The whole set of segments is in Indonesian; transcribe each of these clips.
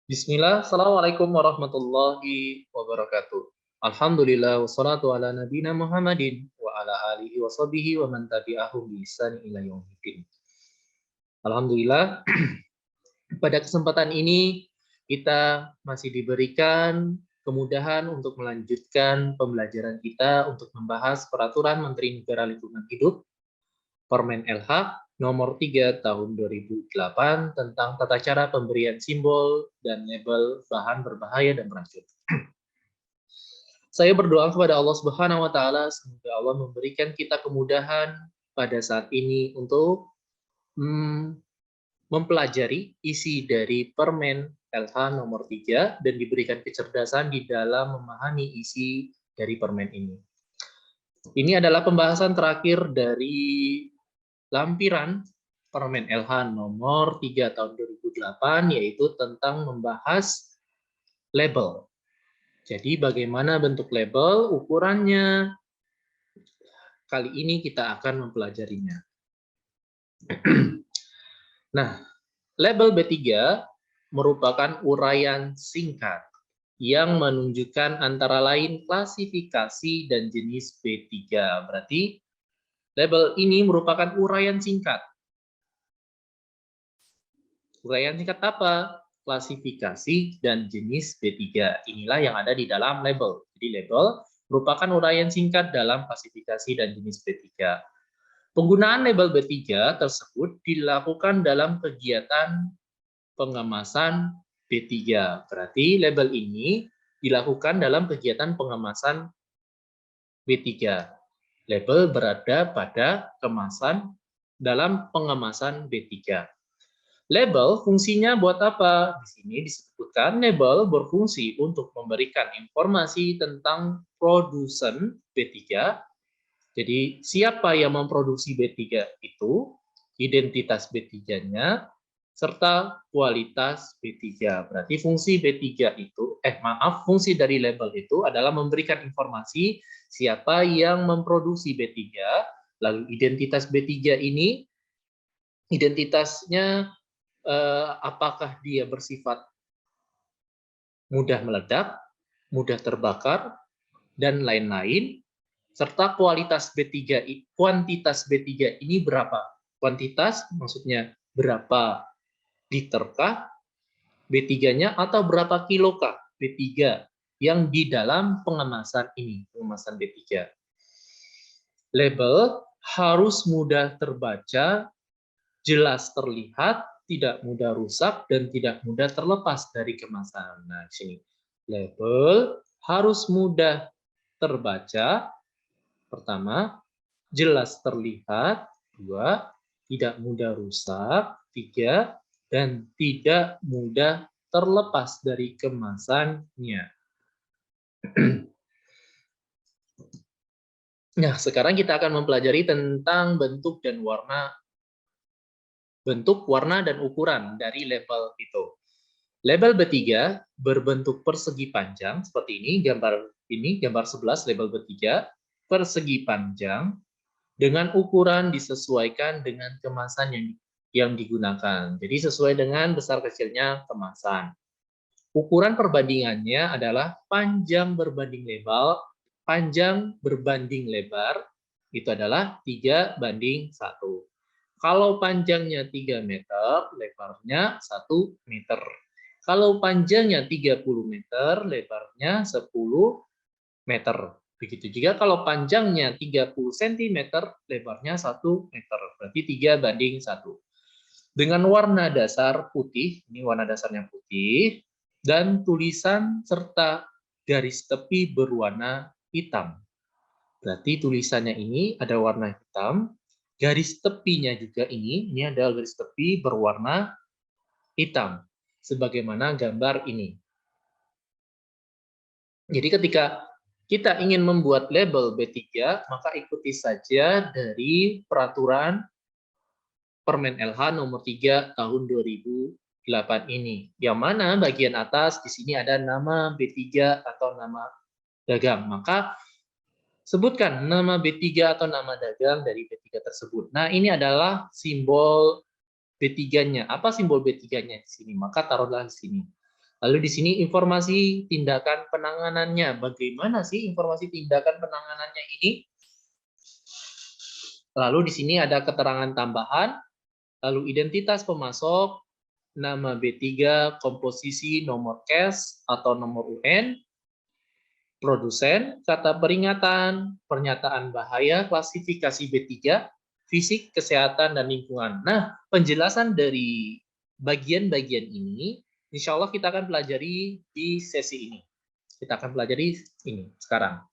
Bismillah, Assalamualaikum warahmatullahi wabarakatuh. Alhamdulillah, wassalatu ala nabina Muhammadin wa ala alihi wa sahbihi wa man tabi'ahum bi ihsan ila yaumiddin. Alhamdulillah, pada kesempatan ini kita masih diberikan kemudahan untuk melanjutkan pembelajaran kita untuk membahas Peraturan Menteri Negara Lingkungan Hidup Permen LH nomor 3 tahun 2008 tentang tata cara pemberian simbol dan label bahan berbahaya dan beracun. Saya berdoa kepada Allah Subhanahu wa taala semoga Allah memberikan kita kemudahan pada saat ini untuk mempelajari isi dari Permen LH nomor 3 dan diberikan kecerdasan di dalam memahami isi dari permen ini. Ini adalah pembahasan terakhir dari lampiran Permen LH nomor 3 tahun 2008, yaitu tentang membahas label. Jadi bagaimana bentuk label, ukurannya, kali ini kita akan mempelajarinya. Nah, label B3 merupakan uraian singkat yang menunjukkan antara lain klasifikasi dan jenis B3. Berarti label ini merupakan uraian singkat. Uraian singkat apa? Klasifikasi dan jenis B3. Inilah yang ada di dalam label. Jadi label merupakan uraian singkat dalam klasifikasi dan jenis B3. Penggunaan label B3 tersebut dilakukan dalam kegiatan pengemasan B3. Berarti label ini dilakukan dalam kegiatan pengemasan B3. Label berada pada kemasan dalam pengemasan B3. Label fungsinya buat apa? Di sini disebutkan label berfungsi untuk memberikan informasi tentang produsen B3. Jadi siapa yang memproduksi B3 itu, identitas B3-nya, serta kualitas B3. Berarti fungsi B3 itu, fungsi dari label itu adalah memberikan informasi siapa yang memproduksi B3, lalu identitas B3 ini, identitasnya apakah dia bersifat mudah meledak, mudah terbakar, dan lain-lain, serta kuantitas B3 ini berapa? Kuantitas maksudnya berapa literkah B3-nya atau berapa kilokah B3 yang di dalam pengemasan ini, pengemasan B3. Label harus mudah terbaca, jelas terlihat, tidak mudah rusak, dan tidak mudah terlepas dari kemasan. Nah, sini label harus mudah terbaca, pertama, jelas terlihat, dua, tidak mudah rusak, tiga, dan tidak mudah terlepas dari kemasannya. Nah, sekarang kita akan mempelajari tentang bentuk, warna, dan ukuran dari label itu. Label B3 berbentuk persegi panjang seperti ini, gambar 11 label B3, persegi panjang dengan ukuran disesuaikan dengan kemasan yang digunakan. Jadi sesuai dengan besar kecilnya kemasan. Ukuran perbandingannya adalah panjang berbanding lebar itu adalah 3:1. Kalau panjangnya 3 meter, lebarnya 1 meter. Kalau panjangnya 30 meter, lebarnya 10 meter. Begitu juga kalau panjangnya 30 cm, lebarnya 1 meter. Berarti 3:1. Dengan warna dasar putih, ini warna dasarnya putih, dan tulisan serta garis tepi berwarna hitam. Berarti tulisannya ini ada warna hitam, garis tepinya juga ini adalah garis tepi berwarna hitam, sebagaimana gambar ini. Jadi ketika kita ingin membuat label B3, maka ikuti saja dari peraturan Permen LH nomor 3 tahun 2008 ini. Yang mana bagian atas di sini ada nama B3 atau nama dagang. Maka sebutkan nama B3 atau nama dagang dari B3 tersebut. Nah, ini adalah simbol B3-nya. Apa simbol B3-nya di sini? Maka taruhlah di sini. Lalu di sini informasi tindakan penanganannya. Bagaimana sih informasi tindakan penanganannya ini? Lalu di sini ada keterangan tambahan, lalu identitas pemasok, nama B3, komposisi, nomor cache atau nomor UN, produsen, kata peringatan, pernyataan bahaya, klasifikasi B3, fisik, kesehatan, dan lingkungan. Nah, penjelasan dari bagian-bagian ini, insya Allah kita akan pelajari di sesi ini. Kita akan pelajari ini sekarang.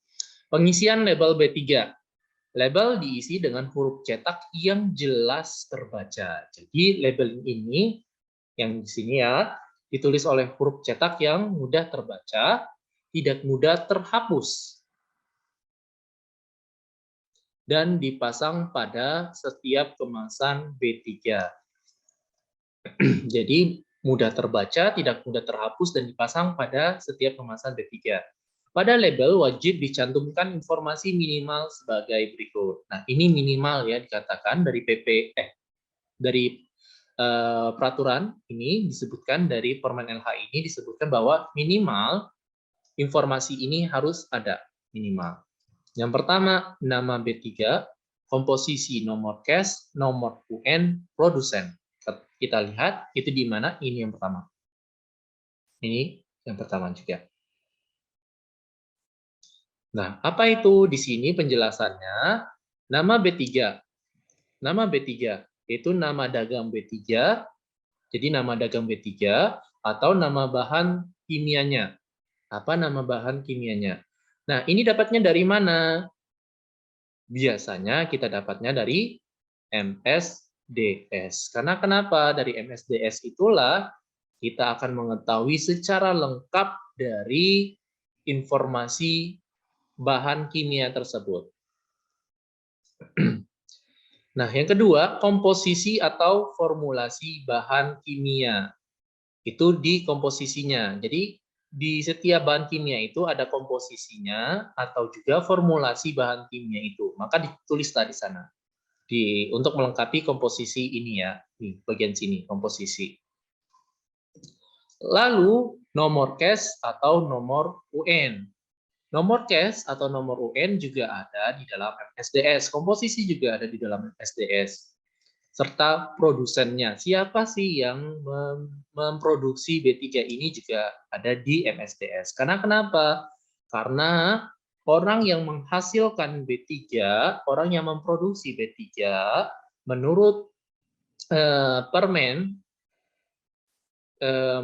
Pengisian label B3. Label diisi dengan huruf cetak yang jelas terbaca. Jadi label ini yang di sini ya ditulis oleh huruf cetak yang mudah terbaca, tidak mudah terhapus, dan dipasang pada setiap kemasan B3. Jadi mudah terbaca, tidak mudah terhapus, dan dipasang pada setiap kemasan B3. Pada label wajib dicantumkan informasi minimal sebagai berikut. Nah, ini minimal ya dikatakan dari dari peraturan ini disebutkan, dari Permen LH ini disebutkan bahwa minimal informasi ini harus ada minimal. Yang pertama, nama B3, komposisi, nomor cache, nomor UN, produsen. Kita lihat itu di mana, ini yang pertama. Ini yang pertama juga. Nah, apa itu di sini penjelasannya? Nama B3. Nama B3 itu nama dagang B3. Jadi nama dagang B3 atau nama bahan kimianya. Apa nama bahan kimianya? Nah, ini dapatnya dari mana? Biasanya kita dapatnya dari MSDS. Karena kenapa? Dari MSDS itulah kita akan mengetahui secara lengkap dari informasi bahan kimia tersebut. Nah, yang kedua, komposisi atau formulasi bahan kimia. Itu di komposisinya. Jadi, di setiap bahan kimia itu ada komposisinya atau juga formulasi bahan kimia itu. Maka ditulislah di sana. Untuk melengkapi komposisi ini ya, di bagian sini, komposisi. Lalu, nomor cache atau nomor UN. Nomor cache atau nomor UN juga ada di dalam MSDS. Komposisi juga ada di dalam MSDS. Serta produsennya. Siapa sih yang memproduksi B3 ini juga ada di MSDS. Karena kenapa? Karena orang yang menghasilkan B3, orang yang memproduksi B3, menurut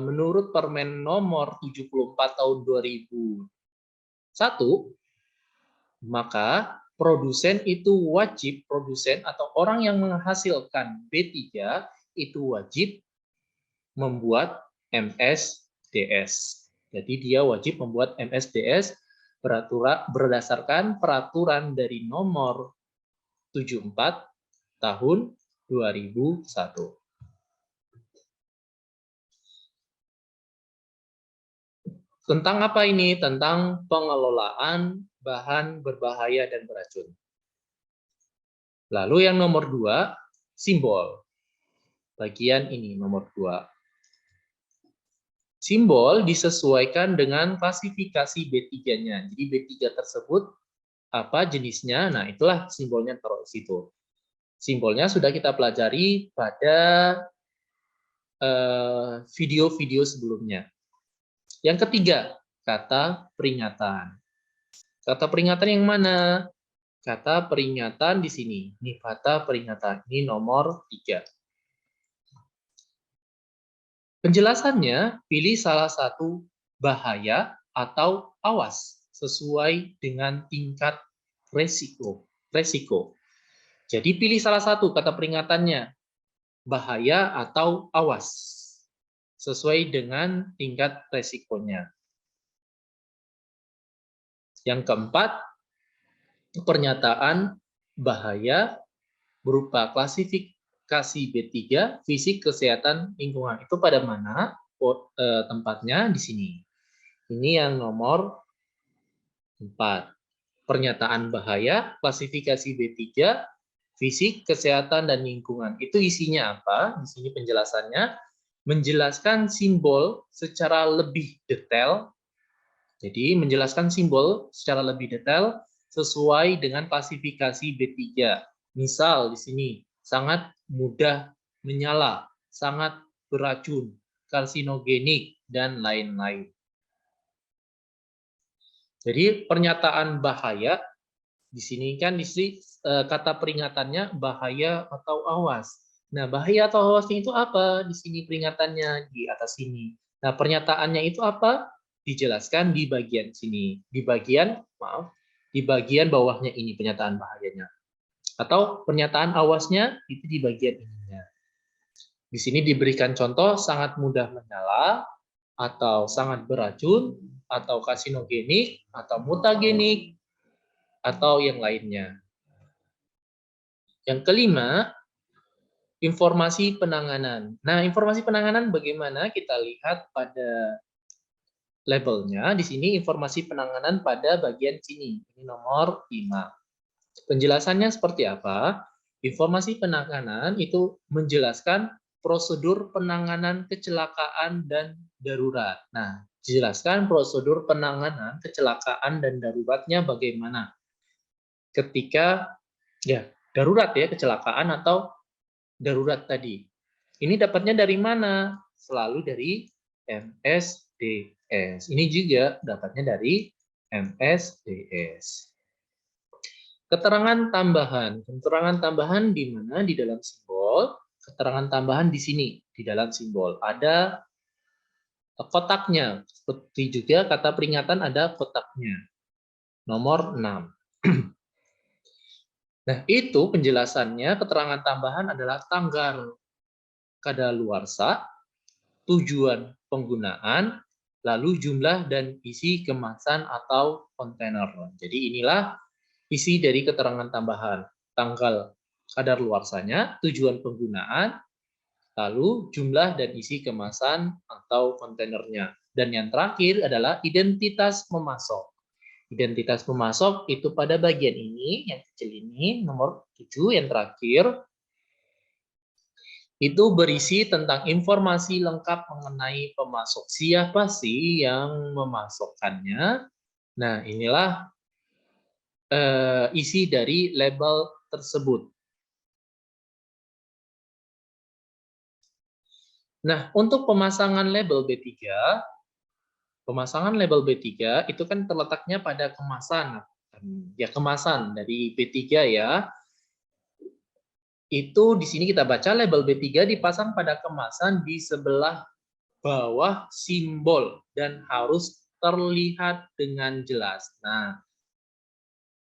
menurut Permen nomor 74 tahun 2001, maka produsen itu wajib, produsen atau orang yang menghasilkan B3 itu wajib membuat MSDS. Jadi dia wajib membuat MSDS berdasarkan peraturan dari nomor 74 tahun 2001. Tentang apa ini? Tentang pengelolaan bahan berbahaya dan beracun. Lalu yang nomor 2, simbol. Bagian ini nomor 2. Simbol disesuaikan dengan klasifikasi B3-nya. Jadi B3 tersebut apa jenisnya? Nah, itulah simbolnya taruh di situ. Simbolnya sudah kita pelajari pada video-video sebelumnya. Yang ketiga, kata peringatan. Kata peringatan yang mana? Kata peringatan di sini. Ini kata peringatan. Ini nomor 3. Penjelasannya, pilih salah satu bahaya atau awas sesuai dengan tingkat resiko. Jadi pilih salah satu kata peringatannya, bahaya atau awas sesuai dengan tingkat resikonya. Yang keempat, pernyataan bahaya berupa klasifikasi B3, fisik, kesehatan, lingkungan. Itu pada mana tempatnya? Di sini. Ini yang nomor 4. Pernyataan bahaya, klasifikasi B3, fisik, kesehatan, dan lingkungan. Itu isinya apa? Di sini penjelasannya. menjelaskan simbol secara lebih detail. Jadi menjelaskan simbol secara lebih detail sesuai dengan klasifikasi B3. Misal di sini sangat mudah menyala, sangat beracun, karsinogenik, dan lain-lain. Jadi pernyataan bahaya di sini kan kata peringatannya bahaya atau awas. Nah, bahaya atau awasnya itu apa? Di sini peringatannya di atas sini. Nah, pernyataannya itu apa? Dijelaskan di bagian sini. Di bagian bawahnya ini pernyataan bahayanya. Atau pernyataan awasnya itu di bagian ininya. Di sini diberikan contoh sangat mudah menyala, atau sangat beracun, atau karsinogenik, atau mutagenik, atau yang lainnya. Yang kelima, informasi penanganan. Nah, informasi penanganan bagaimana? Kita lihat pada labelnya. Di sini informasi penanganan pada bagian sini. Ini nomor 5. Penjelasannya seperti apa? Informasi penanganan itu menjelaskan prosedur penanganan kecelakaan dan darurat. Nah, jelaskan prosedur penanganan kecelakaan dan daruratnya bagaimana. Ketika darurat kecelakaan atau darurat tadi. Ini dapatnya dari mana? Selalu dari MSDS. Ini juga dapatnya dari MSDS. Keterangan tambahan. Keterangan tambahan di mana? Di dalam simbol. Keterangan tambahan di sini, di dalam simbol. Ada kotaknya. Seperti juga kata peringatan ada kotaknya. Nomor 6. Nah, itu penjelasannya, keterangan tambahan adalah tanggal kadaluarsa, tujuan penggunaan, lalu jumlah dan isi kemasan atau kontainer. Jadi inilah isi dari keterangan tambahan. Tanggal kadaluarsanya, tujuan penggunaan, lalu jumlah dan isi kemasan atau kontainernya. Dan yang terakhir adalah identitas pemasok. Identitas pemasok itu pada bagian ini, yang kecil ini, nomor 7, yang terakhir, itu berisi tentang informasi lengkap mengenai pemasok. Siapa sih yang memasokkannya? Nah, inilah isi dari label tersebut. Nah, untuk pemasangan label B3, pemasangan label B3 itu kan terletaknya pada kemasan. Ya, kemasan dari B3 ya. Itu di sini kita baca label B3 dipasang pada kemasan di sebelah bawah simbol dan harus terlihat dengan jelas. Nah,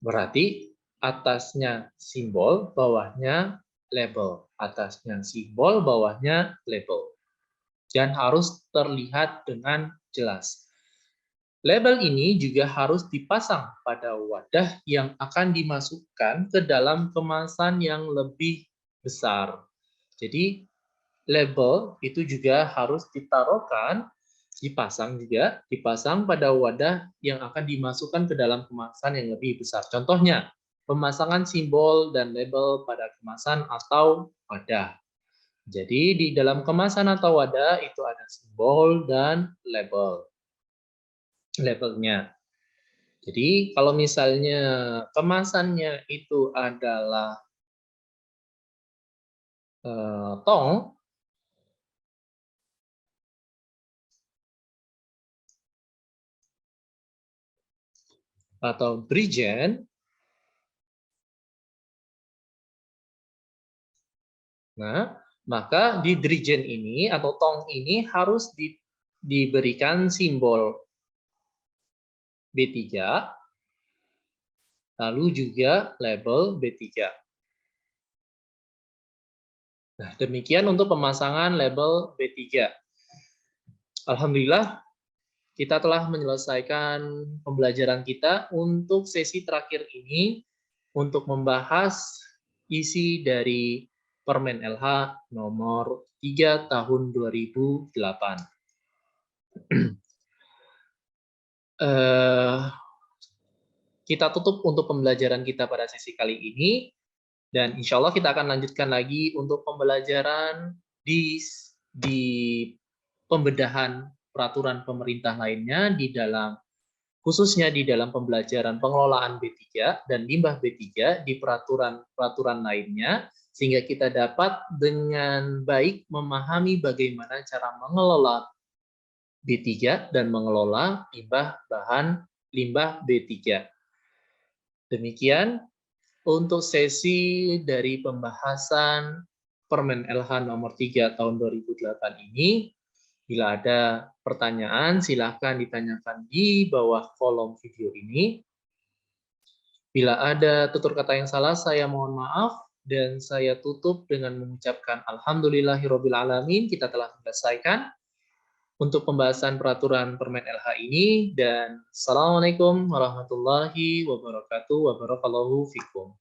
berarti atasnya simbol, bawahnya label. Atasnya simbol, bawahnya label. Dan harus terlihat dengan jelas. Label ini juga harus dipasang pada wadah yang akan dimasukkan ke dalam kemasan yang lebih besar. Jadi label itu juga harus dipasang pada wadah yang akan dimasukkan ke dalam kemasan yang lebih besar. Contohnya, pemasangan simbol dan label pada kemasan atau wadah. Jadi di dalam kemasan atau wadah itu ada simbol dan labelnya. Jadi kalau misalnya kemasannya itu adalah tong, atau drigen, nah maka di drigen ini atau tong ini harus diberikan simbol B3, lalu juga label B3. Nah, demikian untuk pemasangan label B3. Alhamdulillah, kita telah menyelesaikan pembelajaran kita untuk sesi terakhir ini untuk membahas isi dari Permen LH nomor 3 tahun 2008. Kita tutup untuk pembelajaran kita pada sesi kali ini, dan insya Allah kita akan lanjutkan lagi untuk pembelajaran di di pembedahan peraturan pemerintah lainnya khususnya di dalam pembelajaran pengelolaan B3 dan limbah B3 di peraturan-peraturan lainnya, sehingga kita dapat dengan baik memahami bagaimana cara mengelola B3 dan mengelola limbah B3. Demikian untuk sesi dari pembahasan Permen LH nomor 3 tahun 2008 ini. Bila ada pertanyaan, silakan ditanyakan di bawah kolom video ini. Bila ada tutur kata yang salah, saya mohon maaf. Dan saya tutup dengan mengucapkan Alhamdulillahirrabbilalamin, kita telah menyelesaikan untuk pembahasan peraturan Permen LH ini. Dan Assalamualaikum warahmatullahi wabarakatuh. Wabarakallahu fikum.